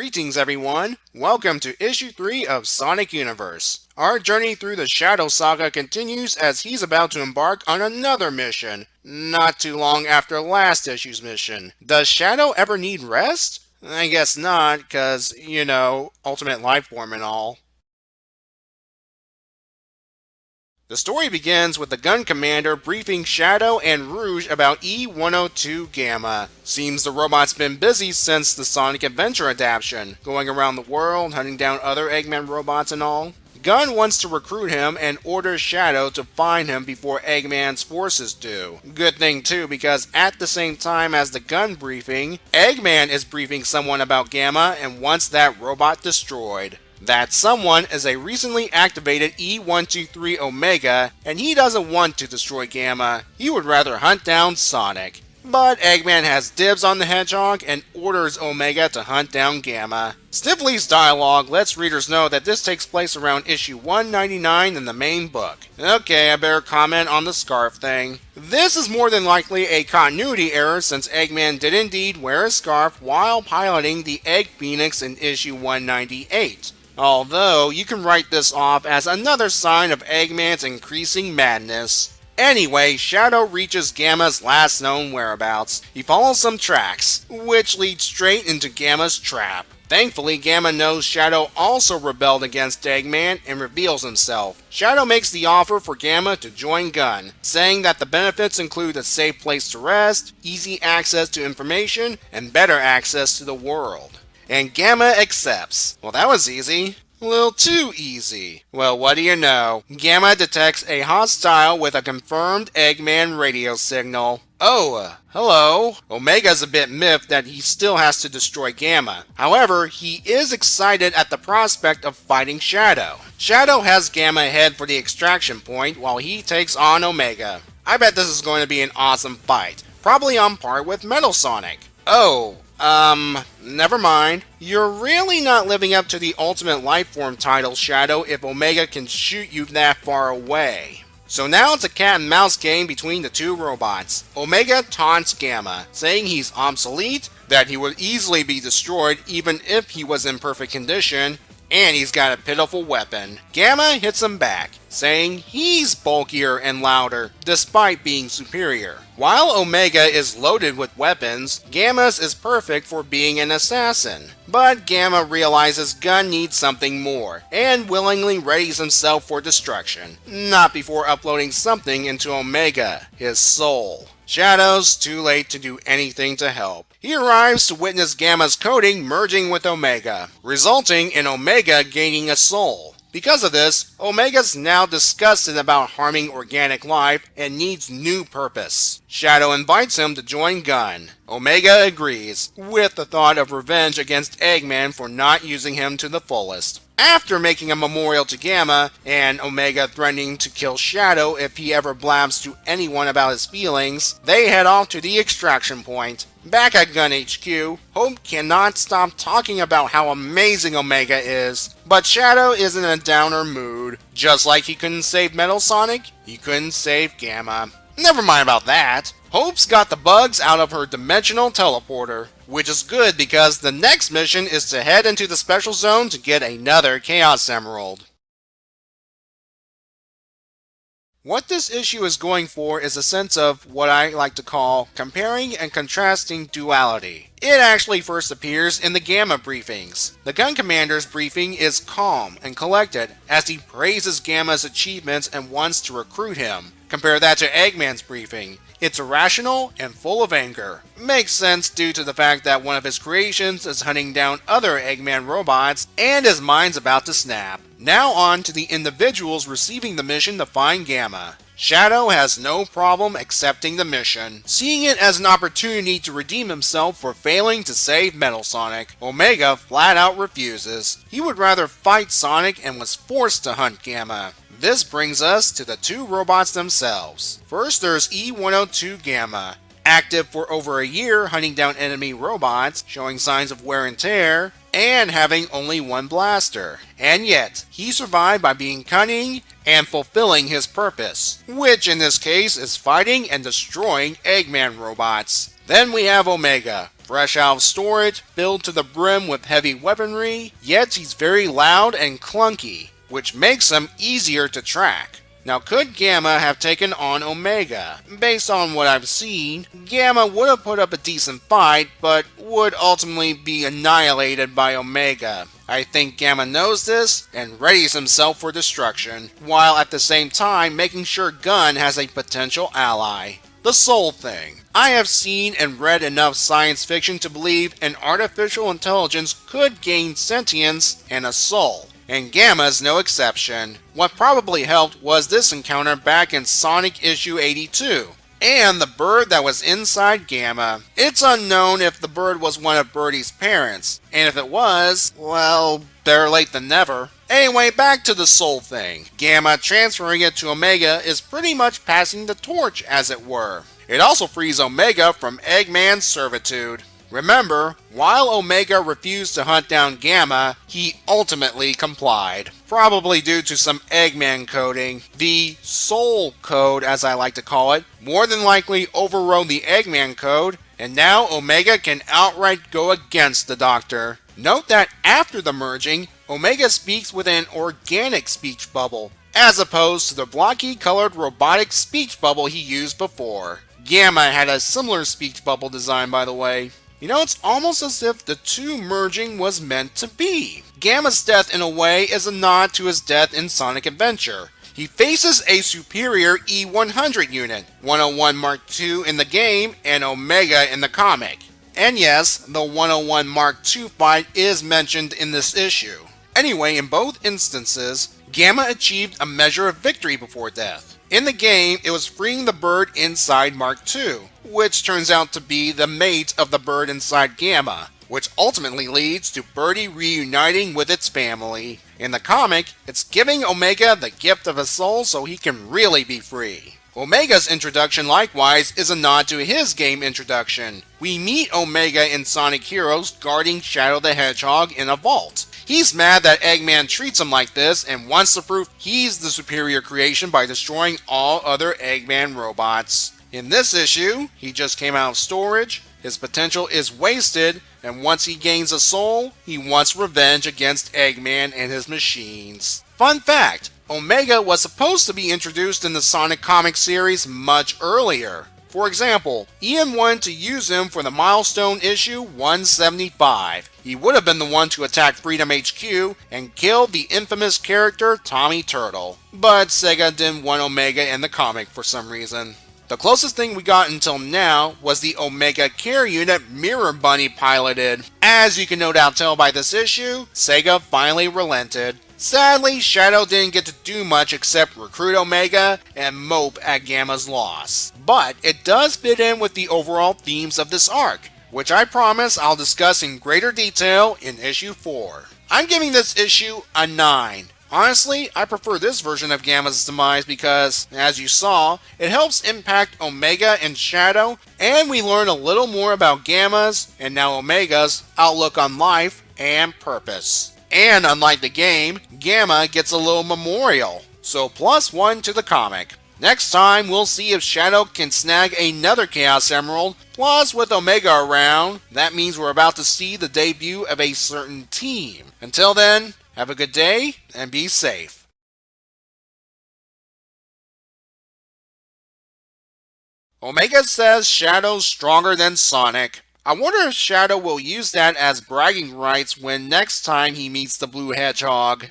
Greetings everyone, welcome to issue 3 of Sonic Universe. Our journey through the Shadow Saga continues as he's about to embark on another mission, not too long after last issue's mission. Does Shadow ever need rest? I guess not, cause, ultimate life form and all. The story begins with the gun commander briefing Shadow and Rouge about E-102 Gamma. Seems the robot's been busy since the Sonic Adventure adaptation, going around the world, hunting down other Eggman robots and all. Gun wants to recruit him and orders Shadow to find him before Eggman's forces do. Good thing too, because at the same time as the gun briefing, Eggman is briefing someone about Gamma and wants that robot destroyed. That someone is a recently activated E-123 Omega, and he doesn't want to destroy Gamma, he would rather hunt down Sonic. But Eggman has dibs on the hedgehog and orders Omega to hunt down Gamma. Stifley's dialogue lets readers know that this takes place around issue 199 in the main book. Okay, I better comment on the scarf thing. This is more than likely a continuity error since Eggman did indeed wear a scarf while piloting the Egg Phoenix in issue 198. Although, you can write this off as another sign of Eggman's increasing madness. Anyway, Shadow reaches Gamma's last known whereabouts. He follows some tracks, which lead straight into Gamma's trap. Thankfully, Gamma knows Shadow also rebelled against Eggman and reveals himself. Shadow makes the offer for Gamma to join Gun, saying that the benefits include a safe place to rest, easy access to information, and better access to the world. And Gamma accepts. Well, that was easy. A little too easy. Well, what do you know? Gamma detects a hostile with a confirmed Eggman radio signal. Oh, hello. Omega's a bit miffed that he still has to destroy Gamma. However, he is excited at the prospect of fighting Shadow. Shadow has Gamma head for the extraction point while he takes on Omega. I bet this is going to be an awesome fight. Probably on par with Metal Sonic. Never mind. You're really not living up to the Ultimate Lifeform title, Shadow, if Omega can shoot you that far away. So now it's a cat and mouse game between the two robots. Omega taunts Gamma, saying he's obsolete, that he would easily be destroyed even if he was in perfect condition, and he's got a pitiful weapon. Gamma hits him back, saying he's bulkier and louder, despite being superior. While Omega is loaded with weapons, Gamma's is perfect for being an assassin. But Gamma realizes Gun needs something more, and willingly readies himself for destruction. Not before uploading something into Omega, his soul. Shadow's too late to do anything to help. He arrives to witness Gamma's coding merging with Omega, resulting in Omega gaining a soul. Because of this, Omega's now disgusted about harming organic life and needs new purpose. Shadow invites him to join Gun. Omega agrees, with the thought of revenge against Eggman for not using him to the fullest. After making a memorial to Gamma, and Omega threatening to kill Shadow if he ever blabs to anyone about his feelings, they head off to the extraction point. Back at Gun HQ, Hope cannot stop talking about how amazing Omega is, but Shadow is in a downer mood. Just like he couldn't save Metal Sonic, he couldn't save Gamma. Never mind about that. Hope's got the bugs out of her dimensional teleporter, which is good because the next mission is to head into the special zone to get another Chaos Emerald. What this issue is going for is a sense of what I like to call comparing and contrasting duality. It actually first appears in the Gamma briefings. The Gun Commander's briefing is calm and collected as he praises Gamma's achievements and wants to recruit him. Compare that to Eggman's briefing. It's irrational and full of anger. Makes sense due to the fact that one of his creations is hunting down other Eggman robots and his mind's about to snap. Now on to the individuals receiving the mission to find Gamma. Shadow has no problem accepting the mission, seeing it as an opportunity to redeem himself for failing to save Metal Sonic. Omega flat out refuses. He would rather fight Sonic and was forced to hunt Gamma. This brings us to the two robots themselves. First, there's E-102 Gamma, active for over a year hunting down enemy robots, showing signs of wear and tear, and having only one blaster. And yet, he survived by being cunning and fulfilling his purpose, which in this case is fighting and destroying Eggman robots. Then we have Omega, Fresh out of storage, filled to the brim with heavy weaponry, yet he's very loud and clunky, which makes him easier to track. Now, could Gamma have taken on Omega? Based on what I've seen, Gamma would have put up a decent fight, but would ultimately be annihilated by Omega. I think Gamma knows this and readies himself for destruction, while at the same time making sure Gun has a potential ally. The soul thing. I have seen and read enough science fiction to believe an artificial intelligence could gain sentience and a soul, and Gamma's no exception. What probably helped was this encounter back in Sonic issue 82, and the bird that was inside Gamma. It's unknown if the bird was one of Birdie's parents, and if it was, well, better late than never. Anyway, back to the soul thing. Gamma transferring it to Omega is pretty much passing the torch, as it were. It also frees Omega from Eggman's servitude. Remember, while Omega refused to hunt down Gamma, he ultimately complied. Probably due to some Eggman coding, the Soul Code, as I like to call it, more than likely overrode the Eggman code, and now Omega can outright go against the Doctor. Note that after the merging, Omega speaks with an organic speech bubble, as opposed to the blocky colored robotic speech bubble he used before. Gamma had a similar speech bubble design, by the way. You know, it's almost as if the two merging was meant to be. Gamma's death, in a way, is a nod to his death in Sonic Adventure. He faces a superior E100 unit, 101 Mark II in the game and Omega in the comic. And yes, the 101 Mark II fight is mentioned in this issue. Anyway, in both instances, Gamma achieved a measure of victory before death. In the game, it was freeing the bird inside Mark II, which turns out to be the mate of the bird inside Gamma, which ultimately leads to Birdie reuniting with its family. In the comic, it's giving Omega the gift of a soul so he can really be free. Omega's introduction likewise is a nod to his game introduction. We meet Omega in Sonic Heroes guarding Shadow the Hedgehog in a vault. He's mad that Eggman treats him like this and wants to prove he's the superior creation by destroying all other Eggman robots. In this issue, he just came out of storage, his potential is wasted, and once he gains a soul, he wants revenge against Eggman and his machines. Fun fact, Omega was supposed to be introduced in the Sonic comic series much earlier. For example, Ian wanted to use him for the milestone issue 175. He would have been the one to attack Freedom HQ and kill the infamous character Tommy Turtle. But Sega didn't want Omega in the comic for some reason. The closest thing we got until now was the Omega Care Unit Mirror Bunny piloted. As you can no doubt tell by this issue, Sega finally relented. Sadly, Shadow didn't get to do much except recruit Omega and mope at Gamma's loss. But it does fit in with the overall themes of this arc, which I promise I'll discuss in greater detail in issue 4. I'm giving this issue a 9. Honestly, I prefer this version of Gamma's demise because, as you saw, it helps impact Omega and Shadow, and we learn a little more about Gamma's, and now Omega's, outlook on life and purpose. And unlike the game, Gamma gets a little memorial, so +1 to the comic. Next time, we'll see if Shadow can snag another Chaos Emerald, plus with Omega around, that means we're about to see the debut of a certain team. Until then, have a good day, and be safe. Omega says Shadow's stronger than Sonic. I wonder if Shadow will use that as bragging rights when next time he meets the Blue Hedgehog.